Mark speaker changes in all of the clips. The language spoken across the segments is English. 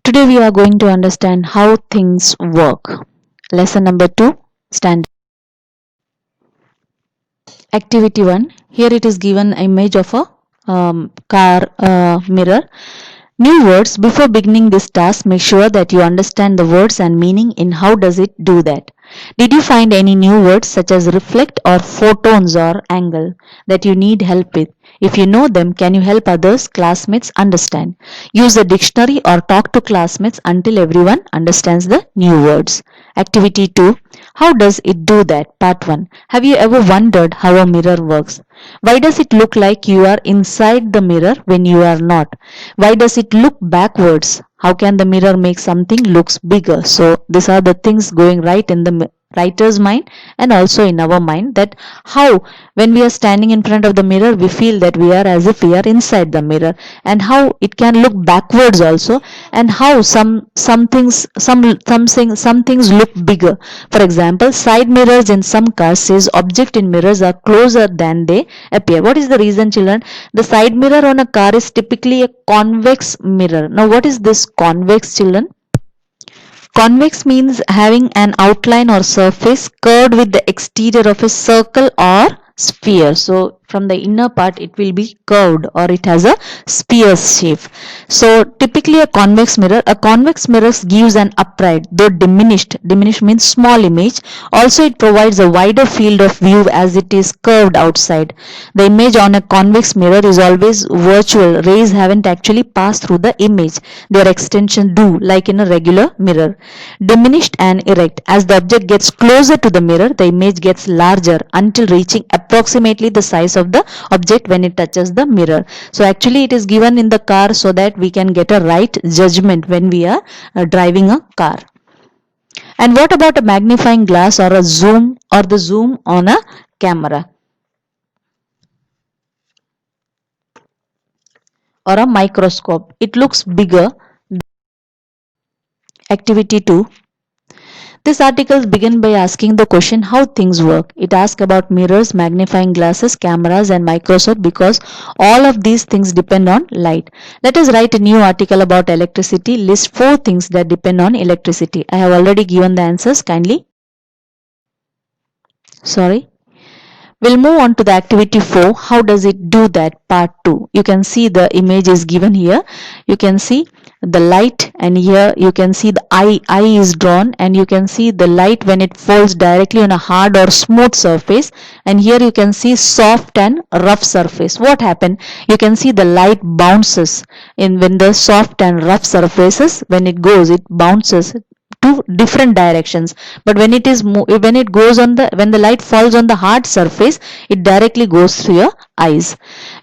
Speaker 1: Today we are going to understand how things work. Lesson number 2, stand. Activity 1. Here it is given image of a car mirror. New words. Before beginning this task, make sure that you understand the words and meaning in how does it do that. Did you find any new words such as reflect or photons or angle that you need help with? If you know them, can you help others, classmates understand? Use a dictionary or talk to classmates until everyone understands the new words. Activity 2. How does it do that? Part 1. Have you ever wondered how a mirror works? Why does it look like you are inside the mirror when you are not? Why does it look backwards? How can the mirror make something looks bigger? So these are the things going right in the writer's mind and also in our mind, that how when we are standing in front of the mirror we feel that we are as if we are inside the mirror, and how it can look backwards also, and how some things look bigger. For example, side mirrors in some cars says object in mirrors are closer than they appear. What is the reason, children? The side mirror on a car is typically a convex mirror. Now what is this convex, children? Convex means having an outline or surface curved with the exterior of a circle or sphere. So from the inner part it will be curved or it has a sphere shape. So typically a convex mirror gives an upright though diminished means small image. Also it provides a wider field of view as it is curved outside. The image on a convex mirror is always virtual. Rays haven't actually passed through the image. Their extension do, like in a regular mirror. Diminished and erect. As the object gets closer to the mirror, the image gets larger until reaching approximately the size of the object when it touches the mirror. So actually it is given in the car so that we can get a right judgment when we are driving a car. And what about a magnifying glass or a zoom or the zoom on a camera? Or a microscope. It looks bigger. Activity 2. This article begins by asking the question how things work. It asks about mirrors, magnifying glasses, cameras and microscope because all of these things depend on light. Let us write a new article about electricity. List 4 things that depend on electricity. I have already given the answers. Kindly. We'll move on to the activity 4. How does it do that? Part 2. You can see the image is given here. You can see the light, and here you can see the eye is drawn, and you can see the light when it falls directly on a hard or smooth surface, and here you can see soft and rough surface. What happened? You can see the light bounces in when the soft and rough surfaces, when it goes, it bounces to different directions, but when it goes on when the light falls on the hard surface, it directly goes through your eyes.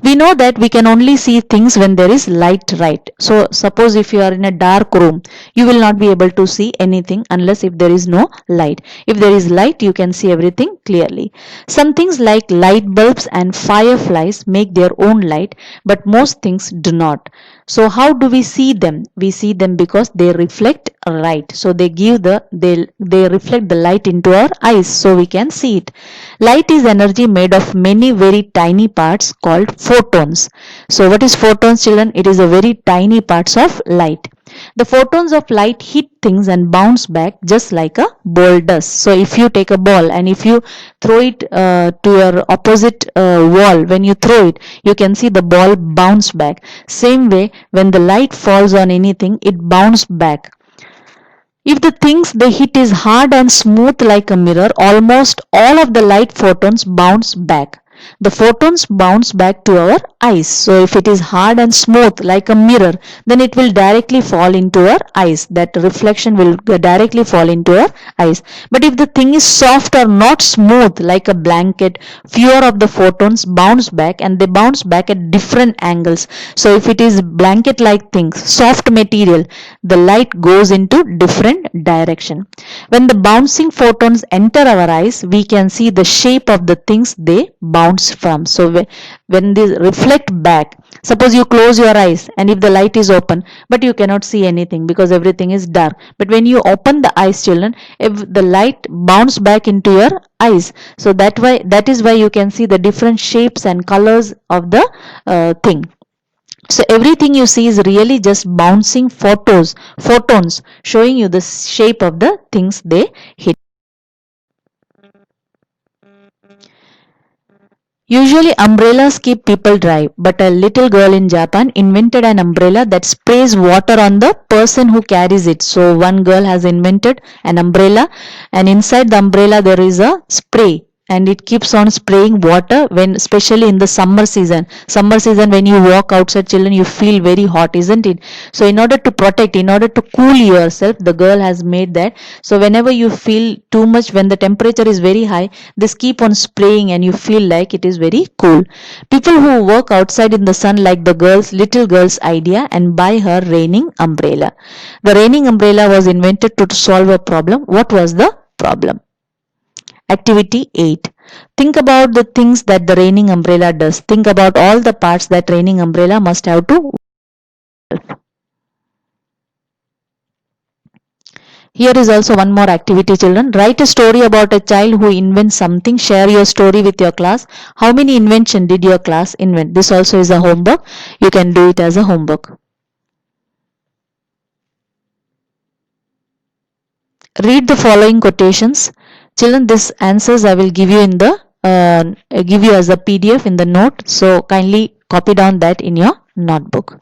Speaker 1: We know that we can only see things when there is light, right? So suppose if you are in a dark room, you will not be able to see anything unless if there is no light. If there is light, you can see everything clearly. Some things like light bulbs and fireflies make their own light, but most things do not. So how do we see them? We see them because they reflect light. So they reflect the light into our eyes so we can see it. Light is energy made of many very tiny parts called photons. So what is photons, children? It is a very tiny parts of light. The photons of light hit things and bounce back just like a ball does. So if you take a ball and if you throw it to your opposite wall, when you throw it, you can see the ball bounce back. Same way, when the light falls on anything, it bounces back. If the things they hit is hard and smooth like a mirror, almost all of the light photons bounce back. The photons bounce back to our eyes. So if it is hard and smooth like a mirror, then it will directly fall into our eyes. That reflection will directly fall into our eyes. But if the thing is soft or not smooth like a blanket, fewer of the photons bounce back, and they bounce back at different angles. So if it is blanket like things, soft material, the light goes into different direction. When the bouncing photons enter our eyes, we can see the shape of the things they bounce from. So when they reflect back, suppose you close your eyes and if the light is open, but you cannot see anything because everything is dark. But when you open the eyes, children, if the light bounce back into your eyes, so that is why you can see the different shapes and colors of the thing. So everything you see is really just bouncing photons showing you the shape of the things they hit. Usually umbrellas keep people dry, but a little girl in Japan invented an umbrella that sprays water on the person who carries it. So one girl has invented an umbrella, and inside the umbrella there is a spray, and it keeps on spraying water when, especially in the summer season when you walk outside, children, you feel very hot, isn't it? So in order to protect, in order to cool yourself, the girl has made that. So whenever you feel too much, when the temperature is very high, this keep on spraying and you feel like it is very cool. People who work outside in the sun like the little girl's idea and buy her raining umbrella. The raining umbrella was invented to solve a problem. What was the problem? Activity 8. Think about the things that the raining umbrella does. Think about all the parts that raining umbrella must have to. Here is also one more activity, children. Write a story about a child who invents something. Share your story with your class. How many inventions did your class invent? This also is a homework. You can do it as a homework. Read the following quotations. Children, this answers I will give you in the give you as a PDF in the note. So kindly copy down that in your notebook.